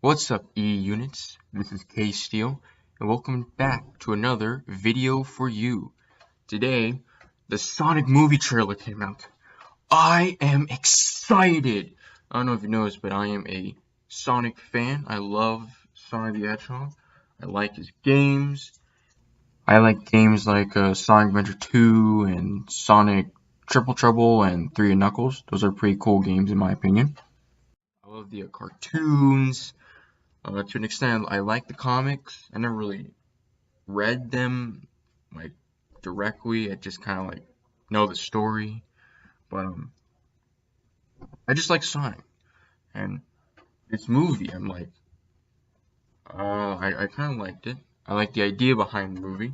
What's up, E-Units? This is K-Steel, and welcome back to another video for you. Today, the Sonic movie trailer came out. I am excited! I don't know if you noticed, but I am a Sonic fan. I love Sonic the Hedgehog. I like his games. I like games like Sonic Adventure 2 and Sonic Triple Trouble and 3 and Knuckles. Those are pretty cool games in my opinion. I love the cartoons. To an extent, I like the comics. I never really read them like directly. I just kind of like know the story, but I just like Sonic and this movie. I'm like, I kind of liked it. I like the idea behind the movie,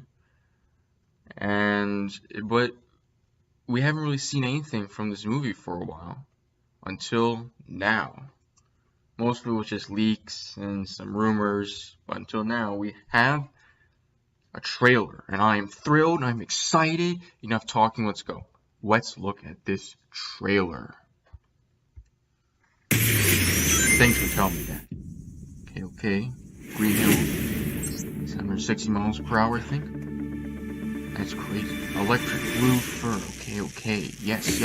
but we haven't really seen anything from this movie for a while until now. Most of it was just leaks and some rumors, but until now we have a trailer, and I am thrilled, I'm excited. Enough talking, let's go. Let's look at this trailer. Thanks for telling me that. Okay. Green Hill. 760 miles per hour, I think. That's crazy. Electric blue fur. Okay. Yes.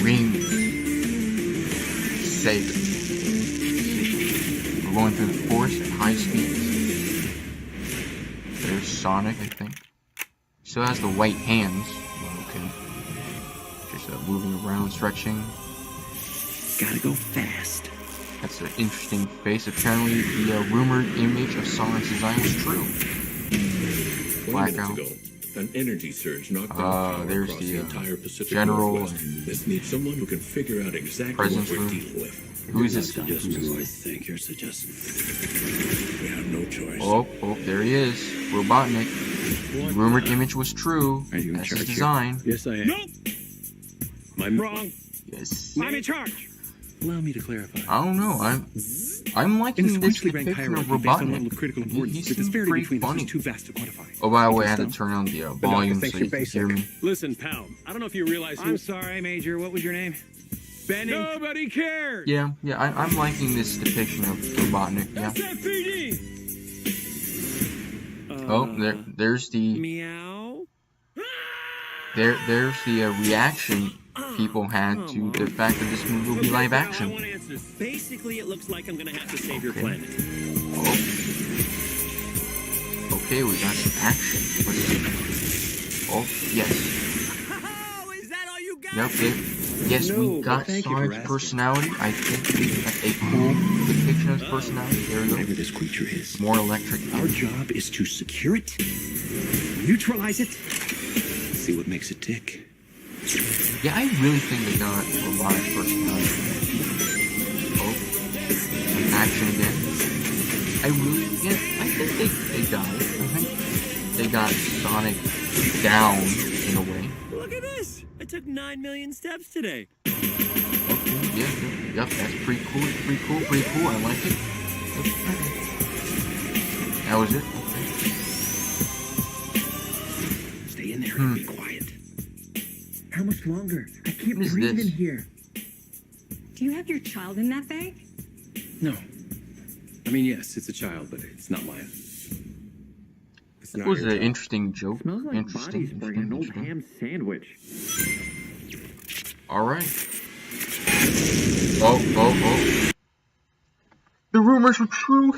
Rings. SEGA. We're going through the forest at high speeds. There's Sonic, I think. Still has the white hands. Okay. Just moving around, stretching. Gotta go fast. That's an interesting face. Apparently, the rumored image of Sonic's design was true. Blackout. An energy surge knocked out there's across the entire Pacific general. Northwest. This needs someone who can figure out exactly what we're dealing with. Who's this guy? I think you're suggesting. We have no choice. Oh, there he is. Robotnik. The rumored image was true. Are you in That's charge his design. Here? Yes, I am. Nope! I'm Wrong. Yes. I'm in charge. Allow me to clarify. I don't know. I'm In liking the this sequentially ranked depiction of hierarchy based on level Robotnik. of critical He importance, the seems disparity pretty between us funny. is too vast to quantify. Oh, by the way, I had to turn on the volume so you can hear me. Listen, pal. I don't know if you realize I'm sorry, Major. What was your name? Benny. Nobody cares. Yeah, I'm liking this depiction of Robotnik. Yeah. SFPD. Oh, there's the Meow. there's the reaction people had to the fact that this movie will be live I action. want answers. Basically, it looks like I'm gonna have to save your Okay. planet. Oh. Okay, we got some action. Let's see. Oh, yes. Oh, is that all you got? Yep. Yes, No, we but got thank you for Sonic's asking. personality. I think that's a cool depiction of his personality. There we Whatever go. this creature is, More electric. our job is to secure it, neutralize it, see what makes it tick. Yeah, I really think they got Robotic's personality. Oh, some action again. I think they got it. I think they got Sonic down in a way. Look at this. I took 9 million steps today. Okay, yep, that's pretty cool. Pretty cool. I like it. That was it. Okay. Stay in there and be quiet. How much longer? I can't What is breathe this? in here. Do you have your child in that bag? No. I mean, yes, it's a child, but it's not mine. It's That not was your an child. interesting joke. Smells like body spray and an old Interesting. ham sandwich. All right. Oh. The rumors were true.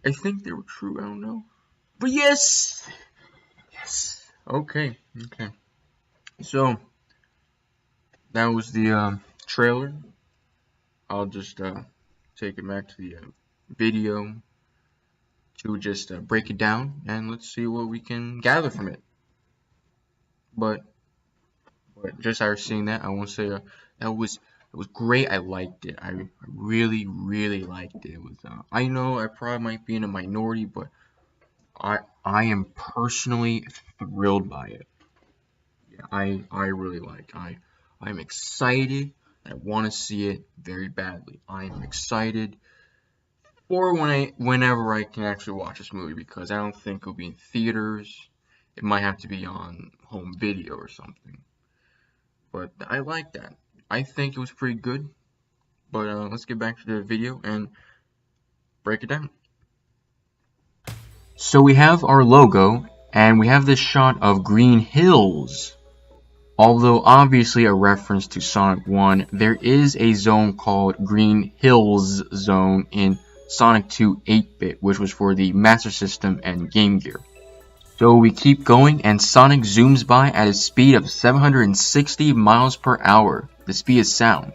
I think they were true. I don't know. But yes. Okay. So that was the trailer. I'll just take it back to the video to just break it down, and let's see what we can gather from it. But just after seeing that, I want to say it was great. I liked it. I really liked it. It was I know I probably might be in a minority, but I am personally thrilled by it. Yeah, I really like. I'm excited. I want to see it very badly. I am excited for whenever I can actually watch this movie, because I don't think it'll be in theaters. It might have to be on home video or something. But I like that. I think it was pretty good. But let's get back to the video. And break it down. So we have our logo, and we have this shot of green hills. Although obviously a reference to Sonic 1, there is a zone called Green Hills Zone in Sonic 2 8-bit, which was for the Master System and Game Gear. So we keep going, and Sonic zooms by at a speed of 760 miles per hour. The speed is sound.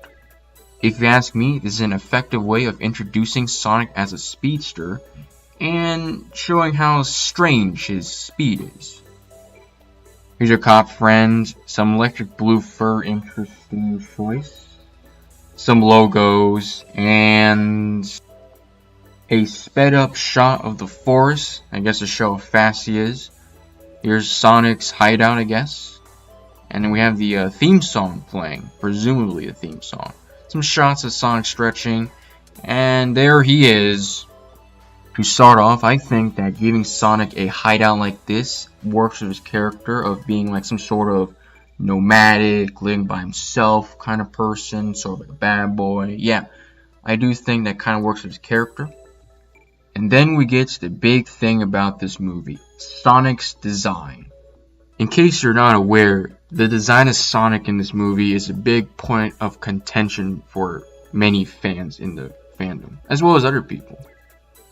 If you ask me, this is an effective way of introducing Sonic as a speedster, and showing how strange his speed is. Here's your cop friend, some electric blue fur, interesting choice, some logos, and a sped up shot of the forest, I guess to show how fast he is. Here's Sonic's hideout, I guess. And then we have the theme song playing, presumably the theme song. Some shots of Sonic stretching, and there he is. To start off, I think that giving Sonic a hideout like this works with his character of being like some sort of nomadic, living by himself kind of person, sort of like a bad boy. Yeah, I do think that kind of works with his character. And then we get to the big thing about this movie, Sonic's design. In case you're not aware, the design of Sonic in this movie is a big point of contention for many fans in the fandom, as well as other people.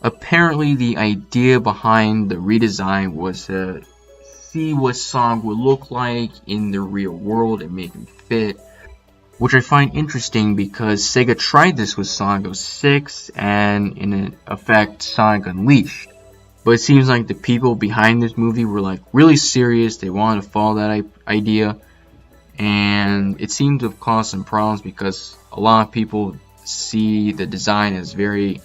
Apparently, the idea behind the redesign was to see what Sonic would look like in the real world and make him fit, which I find interesting because SEGA tried this with Sonic 06 and in effect Sonic Unleashed. But it seems like the people behind this movie were like really serious, they wanted to follow that idea, and it seemed to have caused some problems because a lot of people see the design as very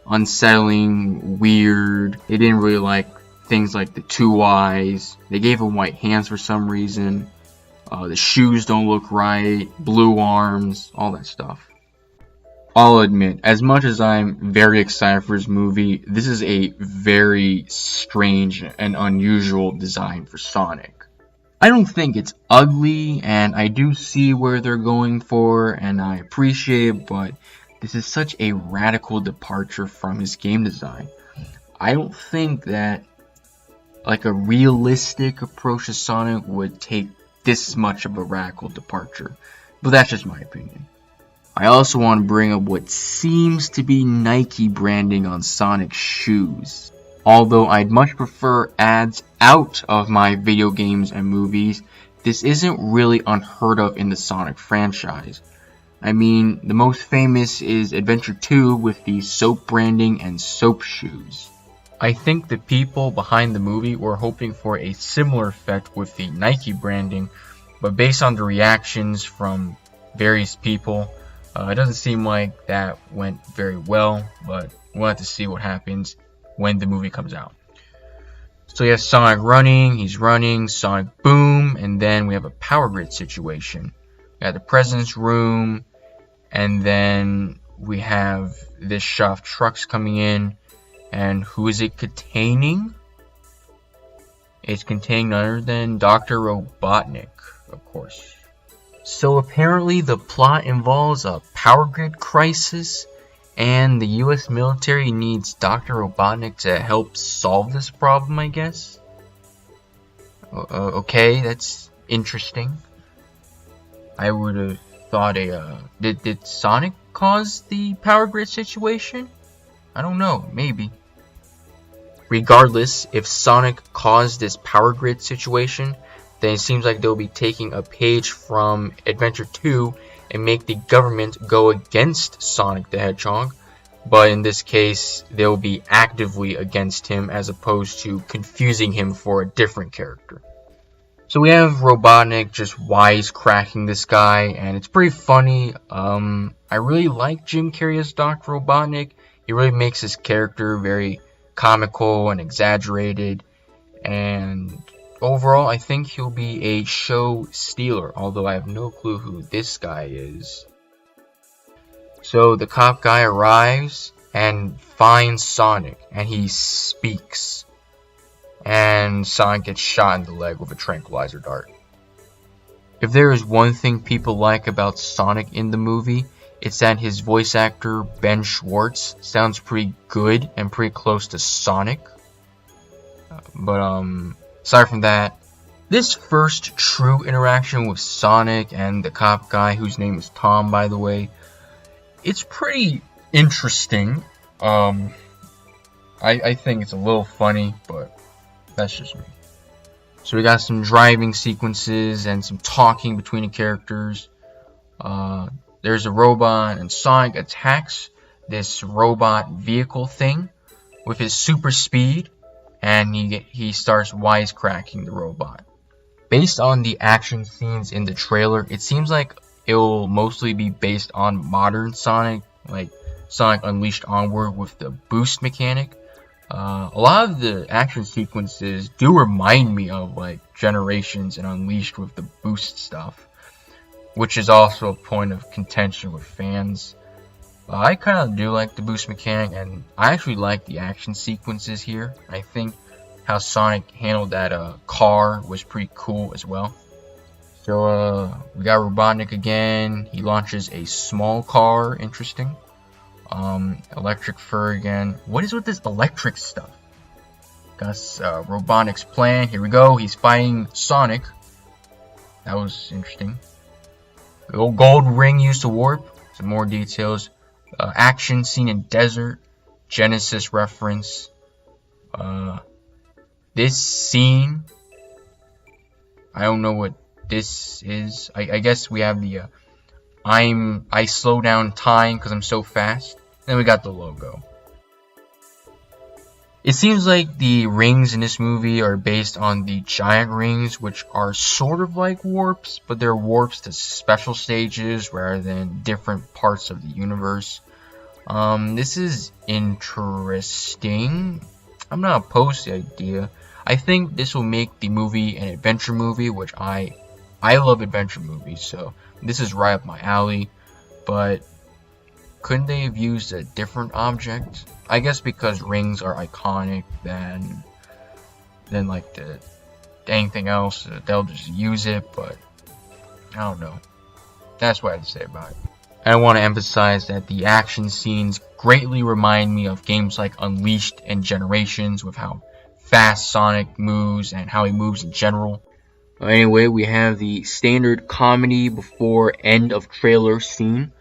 unsettling, weird. They didn't really like things like the two eyes. They gave him white hands for some reason. The shoes don't look right. Blue arms. All that stuff. I'll admit, as much as I'm very excited for this movie, this is a very strange and unusual design for Sonic. I don't think it's ugly, and I do see where they're going for, and I appreciate it, but this is such a radical departure from his game design. I don't think that like a realistic approach to Sonic would take this much of a radical departure. But that's just my opinion. I also want to bring up what seems to be Nike branding on Sonic's shoes. Although I'd much prefer ads out of my video games and movies, this isn't really unheard of in the Sonic franchise. I mean, the most famous is Adventure 2 with the soap branding and soap shoes. I think the people behind the movie were hoping for a similar effect with the Nike branding, but based on the reactions from various people, it doesn't seem like that went very well, but we'll have to see what happens when the movie comes out. So you have Sonic running, he's running, Sonic boom, and then we have a power grid situation. We have the President's Room, and then we have this shot of trucks coming in, and who is it containing? It's containing none other than Dr. Robotnik, of course. So apparently the plot involves a power grid crisis, and the US military needs Dr. Robotnik to help solve this problem, I guess? Okay, that's interesting. I would have thought did Sonic cause the power grid situation? I don't know, maybe. Regardless, if Sonic caused this power grid situation, then it seems like they'll be taking a page from Adventure 2 and make the government go against Sonic the Hedgehog, but in this case, they'll be actively against him as opposed to confusing him for a different character. So we have Robotnik just wisecracking this guy, and it's pretty funny. I really like Jim Carrey as Dr. Robotnik. He really makes his character very comical and exaggerated, and overall I think he'll be a show stealer, although I have no clue who this guy is. So the cop guy arrives and finds Sonic, and he speaks. And Sonic gets shot in the leg with a tranquilizer dart. If there is one thing people like about Sonic in the movie, it's that his voice actor, Ben Schwartz, sounds pretty good and pretty close to Sonic. But aside from that, this first true interaction with Sonic and the cop guy, whose name is Tom, by the way, it's pretty interesting. I think it's a little funny, but that's just me. So we got some driving sequences and some talking between the characters. There's a robot, and Sonic attacks this robot vehicle thing with his super speed, and he starts wisecracking the robot. Based on the action scenes in the trailer, it seems like it will mostly be based on modern Sonic, like Sonic Unleashed Onward with the boost mechanic. A lot of the action sequences do remind me of like Generations and Unleashed with the boost stuff, which is also a point of contention with fans. I kind of do like the boost mechanic, and I actually like the action sequences here. I think how Sonic handled that car was pretty cool as well. So we got Robotnik again. He launches a small car, interesting. Electric fur again. What is with this electric stuff? Got Robotnik's plan. Here we go. He's fighting Sonic. That was interesting. Gold ring used to warp. Some more details. Action scene in desert. Genesis reference. This scene, I don't know what this is. I guess we have the I slow down time because I'm so fast. Then we got the logo. It seems like the rings in this movie are based on the giant rings, which are sort of like warps, but they're warps to special stages rather than different parts of the universe. This is interesting. I'm not opposed to the idea. I think this will make the movie an adventure movie, which I love adventure movies, so this is right up my alley. But couldn't they have used a different object? I guess because rings are iconic, then like anything else, they'll just use it. But I don't know. That's what I have to say about it. I want to emphasize that the action scenes greatly remind me of games like Unleashed and Generations, with how fast Sonic moves and how he moves in general. Anyway, we have the standard comedy before end of trailer scene.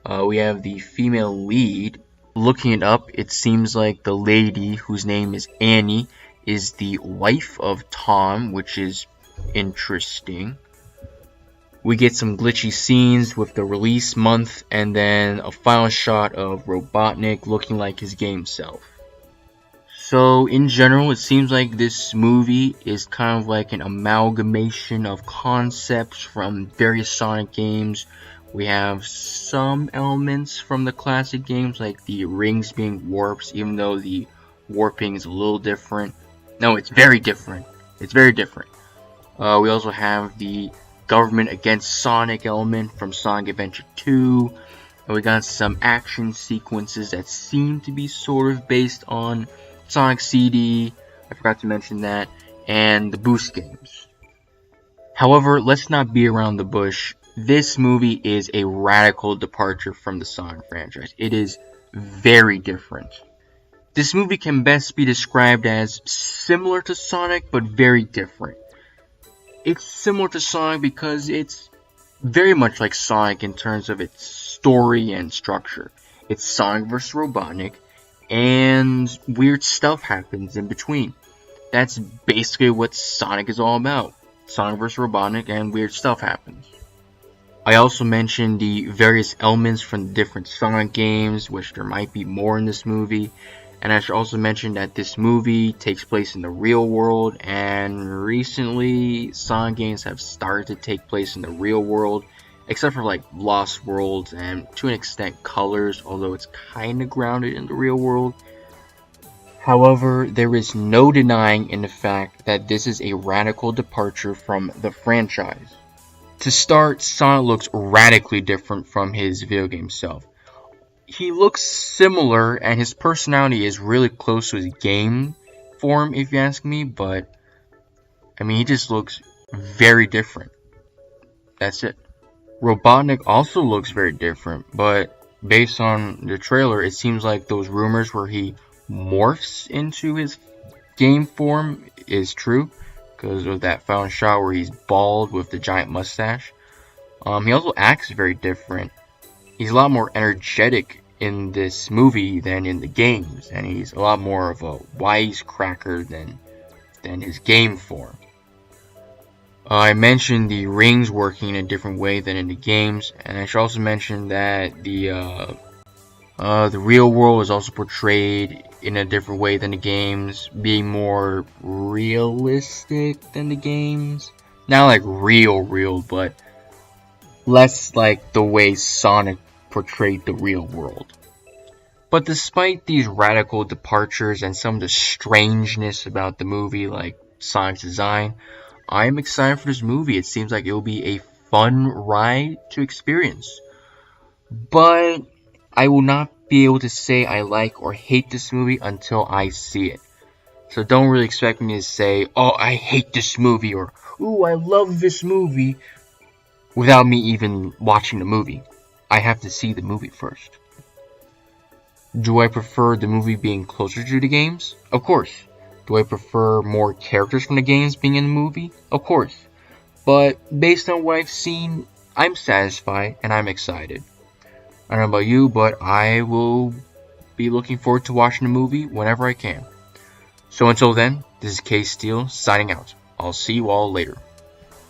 We have the female lead. Looking it up, it seems like the lady, whose name is Annie, is the wife of Tom, which is interesting. We get some glitchy scenes with the release month, and then a final shot of Robotnik looking like his game self. So in general, it seems like this movie is kind of like an amalgamation of concepts from various Sonic games. We have some elements from the classic games, like the rings being warps, even though the warping is a little different. No, it's very different. It's very different. We also have the government against Sonic element from Sonic Adventure 2. And we got some action sequences that seem to be sort of based on Sonic CD, I forgot to mention that, and the Boost games. However, let's not beat around the bush. This movie is a radical departure from the Sonic franchise. It is very different. This movie can best be described as similar to Sonic, but very different. It's similar to Sonic because it's very much like Sonic in terms of its story and structure. It's Sonic vs. Robotnik, and weird stuff happens in between. That's basically what Sonic is all about. Sonic vs. Robotnik and weird stuff happens. I also mentioned the various elements from the different Sonic games, which there might be more in this movie. And I should also mention that this movie takes place in the real world, and recently Sonic games have started to take place in the real world, except for like Lost Worlds and to an extent Colors, although it's kind of grounded in the real world. However, there is no denying in the fact that this is a radical departure from the franchise. To start, Sonic looks radically different from his video game self. He looks similar, and his personality is really close to his game form, if you ask me, but I mean, he just looks very different. That's it. Robotnik also looks very different, but based on the trailer, it seems like those rumors where he morphs into his game form is true, because of that found shot where he's bald with the giant mustache. He also acts very different. He's a lot more energetic in this movie than in the games, and he's a lot more of a wisecracker than his game form. I mentioned the rings working in a different way than in the games, and I should also mention that the real world is also portrayed in a different way than the games, being more realistic than the games. Not like real, but less like the way Sonic portrayed the real world. But despite these radical departures and some of the strangeness about the movie, like Sonic's design, I am excited for this movie. It seems like it will be a fun ride to experience. But I will not be able to say I like or hate this movie until I see it. So don't really expect me to say, oh, I hate this movie, or, ooh, I love this movie, without me even watching the movie. I have to see the movie first. Do I prefer the movie being closer to the games? Of course. Do I prefer more characters from the games being in the movie? Of course. But based on what I've seen, I'm satisfied and I'm excited. I don't know about you, but I will be looking forward to watching the movie whenever I can. So until then, this is K Steel signing out. I'll see you all later.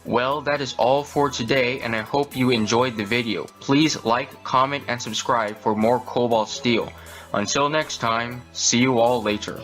Well, that is all for today, and I hope you enjoyed the video. Please like, comment, and subscribe for more Kobalt Steel. Until next time, see you all later.